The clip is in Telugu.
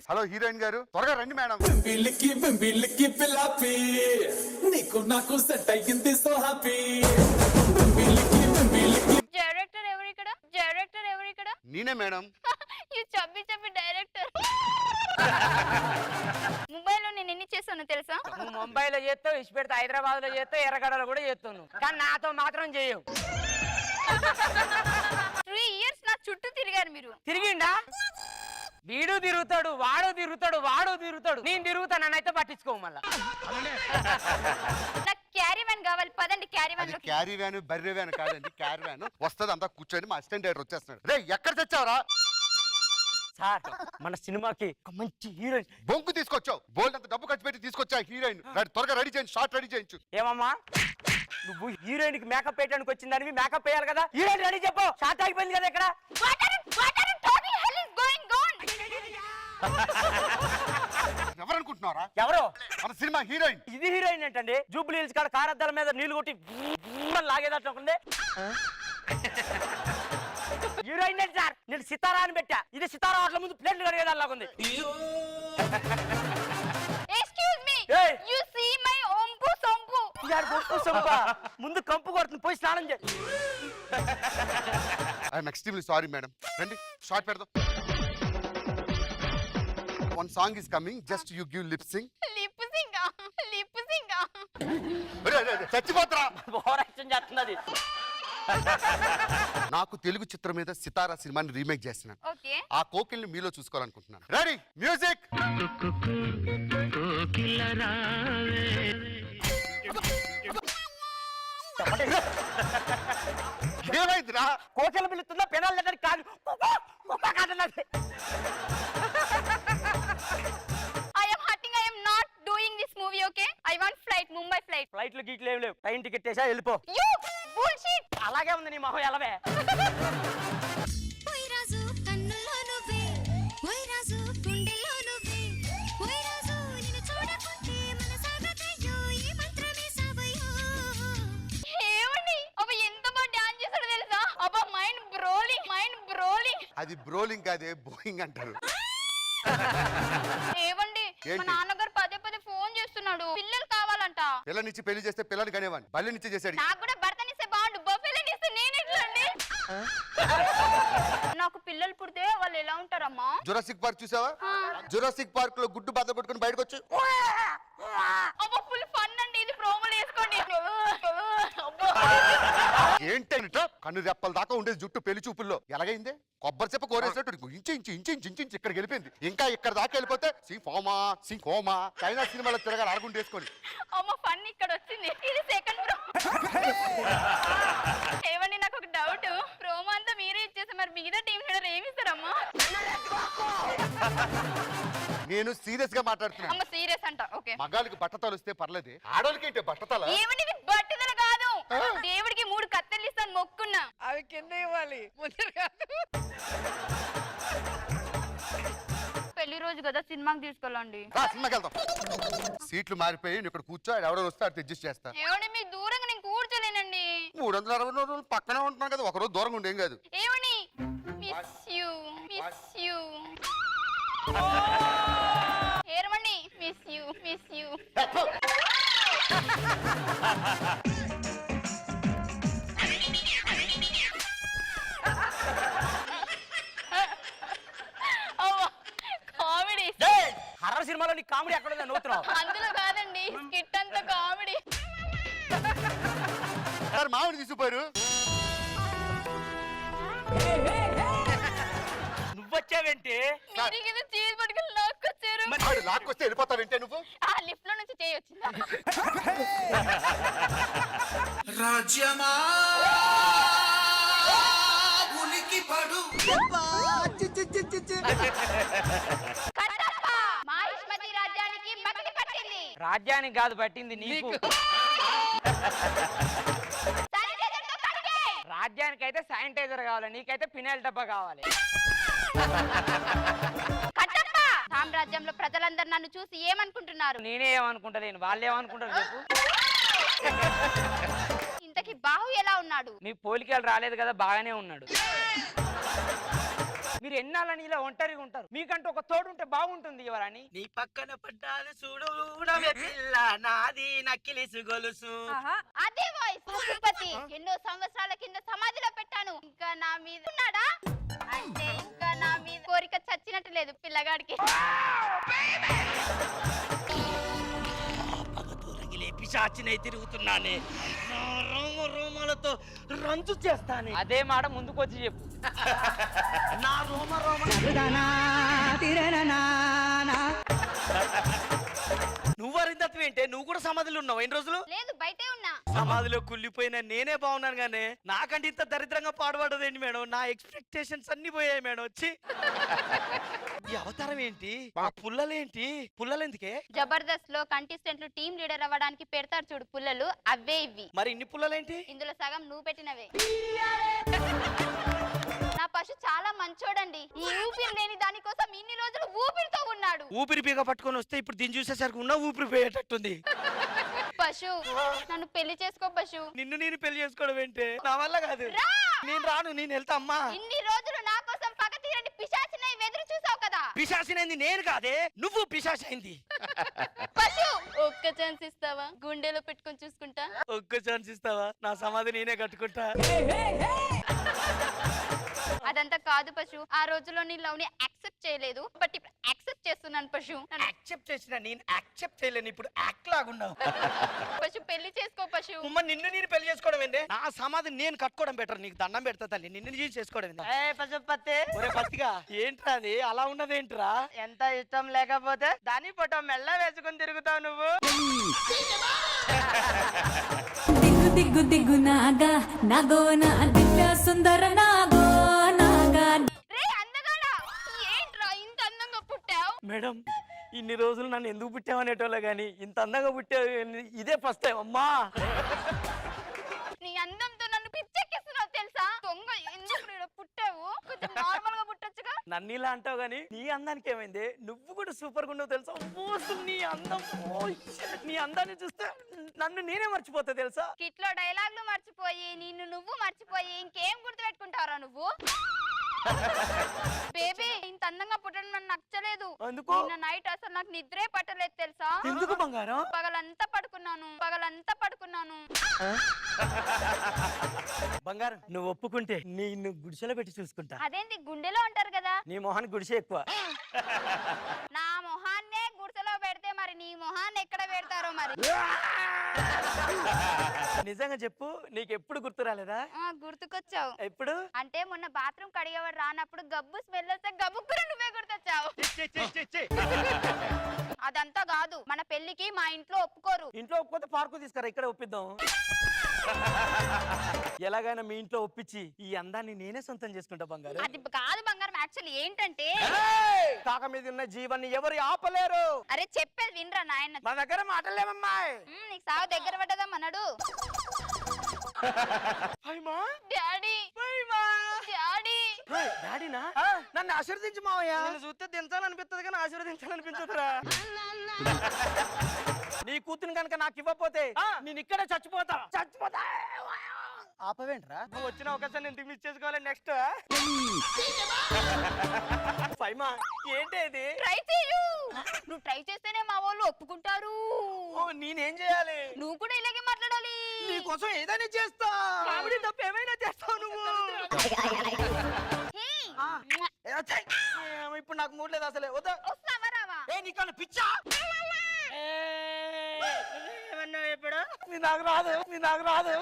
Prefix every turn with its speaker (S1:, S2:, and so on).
S1: ప్లీజ్.
S2: హలో హీరోయిన్ గారు, త్వరగా రండి మేడం.
S3: బిల్లికి పిల్లాపి నీకు నాకు సెట్ అయ్యింది సో హ్యాపీ.
S1: డైరెక్టర్ ఎవరు ఇక్కడ? డైరెక్టర్ ఎవరు ఇక్కడ?
S2: నేనే మేడం.
S1: ఈ చబ్బి డైరెక్టర్. ముంబైలో నేను ఎన్ని చేస్తానో తెలుసా?
S4: నువ్వు ముంబైలో చేస్తావు, ఇచ్చి పెడితే హైదరాబాద్ లో చేస్తావు, ఎర్రగడ్డలో కూడా చేస్తావు నువ్వు. కానీ నాతో మాత్రం చేయవు.
S1: 3 years నా చుట్టూ తిరిగారు మీరు.
S4: తిరిగిండా? వీడు తిరుగుతాడు, వాడు తిరుగుతాడు, వాడు తిరుగుతాడు, నేను తిరుగుతా, నన్నైతే పట్టించుకోవు మళ్ళా.
S1: నాకు క్యారీ వ్యాన్ కావాలి, పదండి క్యారీ వ్యాన్.
S2: క్యారీ వ్యాన్ బర్రె వ్యాన్ కాదండి, క్యారీ వ్యాన్ వస్తుంది. అంతా కూర్చొని మా అసిస్టెంట్ డైరెక్టర్ వచ్చేస్తున్నాడు. రే ఎక్కడ తెచ్చావరా?
S4: సార్ మన సినిమాకి ఒక మంచి హీరోయిన్.
S2: బొంకు తీసుకొచ్చావు, బోల్డ్ అంత డబ్బు ఖర్చు పెట్టి తీసుకొచ్చా హీరోయిన్. త్వరగా రెడీ చేయండి, షార్ట్ రెడీ చేయించు.
S4: ఏమమ్మా నువ్వు హీరోయిన్ కి మేకప్ వేయడానికి వచ్చిందని మేకప్ వేయాలి కదా, హీరోయిన్ రెడీ చెప్పు. షార్ట్ ఆగిపోయింది కదా ఇక్కడ.
S2: ఎవరనుకుంటున్నారా?
S4: ఎవరో
S2: మన సినిమా హీరోయిన్.
S4: ఇది హీరోయిన్ ఏంటండి? జూబ్లీ హిల్స్ కాడ కారద్దాల మీద నీళ్లు కొట్టి లాగేదట్టు ఉంది. హీరోయిన్ ఏంటి సార్? నేను సితారా అని పెట్టా, ఇది సితారా వాట్ల ముందు ప్లేట్లు కడిగేదాలాగుంది. ముందు కంపు కొడుతుంది, పోయి స్నానం చేయి.
S2: I'm extremely sorry madam. రండి షార్ట్ పెడదాం. One song is coming, just you give lip sync. చచ్చిపోతారా?
S4: ఓవరాక్షన్ చేస్తున్నది.
S2: నాకు తెలుగు చిత్రం మీద సితారా సినిమాని రీమేక్ చేస్తున్నాను.
S1: ఓకే,
S2: ఆ కోకిల్ని మీలో చూసుకోవాలనుకుంటున్నాను. Ready music. ఏమైందిరా?
S4: కోకిల పిలుస్తుందా, పెనాలు దగ్గరికి కాదు కాదన్నది. ఫ్లైట్లు గీట్లు ఏం లేవు, ట్రైన్ టికెట్ వేసా వెళ్ళిపో. అలాగే ఉంది నీ మొహం ఎలవే.
S2: అది బ్రోలింగ్ కాదే, బోయింగ్ అంటారు.
S1: ఏవండి, మా నాన్నగారు పదే ఫోన్ చేస్తున్నాడు, పిల్లలు కావాలంట.
S2: పిల్లనిచ్చి పెళ్లి చేస్తే పిల్లలు కనేవాడిని, బల్లినిచ్చి చేశాడు.
S1: నాకు కూడా భర్తనిస్తే బాగుండు, బొఫెలనిస్తే నేను ఎట్లండి? నాకు పిల్లలు పుడితే వాళ్ళు ఎలా ఉంటారమ్మా?
S2: జురాసిక్ పార్క్ చూసావా? జురాసిక్ పార్క్ లో గుడ్డు బద్ద పట్టుకుని బయటకు వచ్చి
S1: ఫుల్ ఫన్ అండి, ఇది ప్రోమోలు వేసుకోండి.
S2: ఏంటంట కన్ను రెప్పల దాకా ఉండేది జుట్టు పెళ్లి చూపుల్లో. ఎలాగైందే? కొబ్బరి చెప్ప కోరేసినట్టు ఇంచి ఇంచి ఇంచి ఇంచి ఇంచి ఇక్కడ గెలిపింది. ఇంకా ఇక్కడ దాకా వెళ్ళిపోతే సింహోమా చైనా సినిమాలో తిరగాలి అరగుండేసుకొని.
S1: అమ్మ ఫన్ ఇక్కడ వచ్చింది, ఇది సెకండ్ ప్రో. ఏమండి నాకు ఒక డౌట్, ప్రోమో అంతా మీరే ఇచ్చేసి మరి మిగతా టీం లీడర్ ఏమి ఇస్తారమ్మా?
S2: నేను సీరియస్ గా మాట్లాడుతున్నాను.
S1: అమ్మ సీరియస్ అంట. ఓకే,
S2: మగాళ్ళకి బట్టతలు వస్తే పర్లేదు, ఆడోళ్ళకి ఏంటి బట్టతల?
S1: ఏమండి ఇది బట్టతల కాదు, దేవుడికి 3 కత్తెలు ఇస్తాను మొక్కున్నా.
S5: అవి కింద ఇవ్వాలి, ముందర కాదు.
S1: పెళ్లి రోజు కదా, సినిమాకి తీసుకెళ్ళండి.
S2: సినిమాకి వెళ్దాం. సీట్లు మారిపోయి ఇక్కడ కూర్చో, ఎవరో వస్తే అది అడ్జస్ట్ చేస్తా.
S1: ఏమండి మీ దూరంగా నేను కూర్చోలేనండి.
S2: 360 రోజులు పక్కనే ఉంటున్నాను కదా, ఒకరోజు దూరంగా ఉండేం కాదు.
S1: ఏమండి మిస్ యూ ఏరమండి, మిస్ యూ. కామెడీ.
S4: హర్రర్ సినిమాలో నీ కామెడీ ఎక్కడ ఉందో నవ్వుతున్నావు.
S1: అందులో కాదండి, స్కిట్ అంతా కామెడీ.
S2: మామిడి తీసుకుపోయారు.
S4: నువ్వొచ్చావేంటి?
S1: మీరు కదా చీజ్ పట్టుకుని లాక్కొచ్చారు.
S2: లాక్కొస్తే వెళ్ళిపోతావేంటే నువ్వు?
S1: ఆ లిఫ్ట్ లో నుంచి చేయొచ్చిందా?
S3: రాజ్యమా ఉనికి పడు.
S1: మహిష్మతి రాజ్యానికి మగిలి పట్టింది.
S4: రాజ్యానికి కాదు పట్టింది నీకు. రాజ్యానికి అయితే శానిటైజర్ కావాలి, నీకైతే ఫినాయిల్ డబ్బా కావాలి.
S1: సామ్రాజ్యంలో ప్రజలందరూ నన్ను చూసి ఏమనుకుంటున్నారు?
S4: నేనే ఏమనుకుంటలేను, వాళ్ళు ఏమనుకుంటారు చెప్పు.
S1: ఇంతకీ బాహు ఎలా ఉన్నాడు?
S4: నీ పోలికలు రాలేదు కదా, బాగానే ఉన్నాడు. మీరు ఎన్నాళ్ళని ఇలా ఒంటరిగా ఉంటారు? మీకంటూ ఒక తోడు ఉంటే బాగుంటుంది యువరాణి.
S6: నీ పక్కన పడ్డాను చూడు నవ్వే పిల్ల నాది నక్కిలిసు గొలుసు.
S1: అదే వాయిస్ పశుపతి ఎన్నో సంవత్సరాల కింద సమాధిలో పెట్టాను. ఇంకా నా మీద ఉన్నాడా అంటే ఇంకా నా మీద కోరిక చచ్చినట్టు లేదు పిల్లగాడికి.
S6: పిశాచినై తిరుగుతున్నానే, నా రోమ రోమాలతో రంజు చేస్తానే.
S4: అదే మాట ముందుకొచ్చి చెప్పు.
S6: నా రోమ రోమ నువ్వు అరిందత్వం ఏంటే? నువ్వు కూడా సమాధిలో ఉన్నావు ఎన్ని రోజులు?
S1: లేదు బయటే ఉన్నా.
S6: సమాధిలో కుళ్ళిపోయిన నేనే బాగున్నాను గానే నాకంటే ఇంత దరిద్రంగా పాడుపడదేంటి మేడం? నా ఎక్స్పెక్టేషన్స్ అన్ని పోయాయి మేడం. వచ్చి ఈ అవతారం ఏంటి? ఆ పుల్లలేంటి? పుల్లలు ఎందుకే?
S1: జబర్దస్త్ లో కంటెస్టెంట్లు టీం లీడర్ అవ్వడానికి పెడతారు చూడు పుల్లలు, అవే ఇవి.
S6: మరి ఇన్ని పుల్లలేంటి?
S1: ఇందులో సగం నువ్వు పెట్టినవే. నా పశు చాలా మంచోడండి. ఈ ఊపిరి లేని దానికోసం ఇన్ని రోజులు ఊపిరితో ఉన్నాడు.
S6: ఊపిరి పీక పట్టుకొని వస్తే ఇప్పుడు దీన్ని చూసేసరికి ఉన్న ఊపిరి పోయేటట్టుంది.
S1: పశు నన్ను పెళ్లి చేసుకో పశు.
S6: నిన్ను నేను పెళ్లి చేసుకోవడం ఏంటే? నా వల్ల కాదు.
S1: రా!
S6: నేను రాను, నేను వెళ్తా. అమ్మా,
S1: ఇన్ని రోజులు నా కోసం పగ తీరని పిశాచినై ఎదురు చూసావు కదా.
S6: పిశాసినైంది నేను కాదే, నువ్వు పిశాచి అయింది.
S1: పశు ఒక్క ఛాన్స్ ఇస్తావా? గుండెలో పెట్టుకొని చూసుకుంటా.
S6: ఒక్క ఛాన్స్ ఇస్తావా? నా సమాధి నేనే కట్టుకుంటా.
S1: అదంతా కాదు పశు. ఆ రోజులో నీ లవ్ ని యాక్సెప్ట్ చేయలేదు, బట్ ఇప్పుడు యాక్సెప్ట్ చేస్తున్నాను పశు.
S6: యాక్సెప్ట్ చేసిన నేను యాక్సెప్ట్ చేయలేను. ఇప్పుడు యాక్ట్ లాగున్నావు.
S1: పశు పెళ్లి చేసుకో పశు.
S6: ఉమ్మ, నిన్ను నేను పెళ్లి చేసుకోవడం ఏంటి? నా సమాధి నేను కట్టుకోవడం బెటర్. నీకు దండం పెడతా తల్లి, నిన్ను నేను చేసుకోవడం ఏంటి?
S4: పశుపతి
S6: ఒరే పత్తిగా, ఏంట్రా అది అలా ఉన్నదేంట్రా?
S4: ఎంత ఇష్టం లేకపోతే దాని ఫోటో మెల్ల వేసుకుని తిరుగుతావు నువ్వు.
S7: దిగ్గు దిగ్గు దిగ్గు నాగా నాగో నా దివ్య సుందర నాగో నాగా.
S1: రే అందగాడా, ఏంట్రా ఇంత అందంగా పుట్టావు?
S6: మేడం, ఇన్ని రోజులు నన్ను ఎందుకు పుట్టావనేటోళ్ళ గానీ ఇంత అందంగా పుట్టావు ఇదే ఫస్ట్ టైం. అమ్మా,
S1: నీ అందంతో నన్ను పిచ్చెక్కిస్తున్నావు తెలుసా? దొంగ, ఎందుకు ఈడ పుట్టావు? కొంచెం నార్మల్ గా పుట్టొచ్చుగా.
S6: నన్ను ఇలా అంటావు గానీ నీ అందానికి ఏమైంది? నువ్వు కూడా సూపర్ గా ఉన్నావు తెలుసా? అమ్మో, అసలు నీ అందం, నీ అందాన్ని చూస్తే నన్ను నేనే మర్చిపోతా తెలుసా?
S1: కిట్లో డైలాగులు మర్చిపోయి నిన్ను నువ్వు మర్చిపోయి ఇంకేం గుర్తు పెట్టుకుంటావురా నువ్వు? బేబీ, ఇంత అందంగా పుట్టడం నాకు నచ్చలేదు.
S6: ఎందుకు?
S1: నిన్న నైట్ అసలు నాకు నిద్రే పట్టలేదు తెలుసా?
S6: ఎందుకు బంగారం?
S1: పగలంతా పడుకున్నాను.
S6: బంగారం, నువ్వు ఒప్పుకుంటే నిన్ను గుడిసెలో పెట్టి చూసుకుంటా.
S1: అదేంటి గుండెలో అంటారు కదా?
S6: నీ మొహానికి గుడిసె ఎక్కువ.
S1: నా మొహాన్నే గుడిసెలో పెడితే మరి నీ మొహాన్ని ఎక్కడ పెడతారో మరి.
S6: నిజంగా చెప్పు, నీకు ఎప్పుడు గుర్తు రాలేదా?
S1: గుర్తుకొచ్చావు.
S6: ఎప్పుడు?
S1: అంటే మొన్న బాత్రూమ్ కడిగేవాడు రానప్పుడు గబ్బు స్మెల్ వస్తే గబ్బుకుని నువ్వే గుర్తొచ్చావు. అదంతా కాదు, మన పెళ్లికి మా ఇంట్లో ఒప్పుకోరు.
S6: ఇంట్లో ఒప్పుకోతే పార్కు తీసుకురా, ఇక్కడ ఒప్పిద్దాం. ఎలాగైనా మీ ఇంట్లో ఒప్పించి ఈ అందాన్ని నేనే సొంతం చేసుకుంటా బంగారం.
S1: అది కాదు బంగారం, యాక్చువల్లీ ఏంటంటే
S6: కాక మీద ఉన్న జీవాన్ని ఎవరు ఆపలేరు.
S1: అరే చెప్పేది వినరా నాయన.
S6: మా దగ్గర మాటలేమమ్మాయి.
S1: నీకు సాగు దగ్గర పడ్డదా మనడు? Daddy, daddy.
S6: డాడీనా? నన్ను ఆశీర్వదించు మావయ్య.
S4: నిన్ను చూస్తే దించాలనిపిస్తుంది కానీ ఆశీర్వదించాలనిపించదురా.
S6: నీ కూతురు కనుక నాకు ఇవ్వకపోతే నేను ఇక్కడే చచ్చిపోతా. ఆపవేంట్రా?
S4: నువ్వు వచ్చిన అవకాశాన్ని ఎందుకు మిస్ చేసుకోవాలి? నెక్స్ట్
S6: ఫైమా, ఏంటి ఇది?
S1: ట్రై చేయు. నువ్వు ట్రై చేస్తేనే మా వాళ్ళు ఒప్పుకుంటారు.
S6: ఓ, నేనేం చేయాలి?
S1: నువ్వు కూడా ఇలాగే మాట్లాడాలి.
S6: నీ కోసం ఏదైనా చేస్తా. కామెడీ తప్ప ఏమైనా చేస్తావు నువ్వు.
S1: హే,
S6: ఇప్పుడు నాకు మూడ్ లేదు అసలే. వద్దా?
S1: వస్తావా రావా?
S6: నీకన్నా పిచ్చా?
S4: ఏమన్నావు ఇప్పుడు?
S6: నీ నాకు రాదు.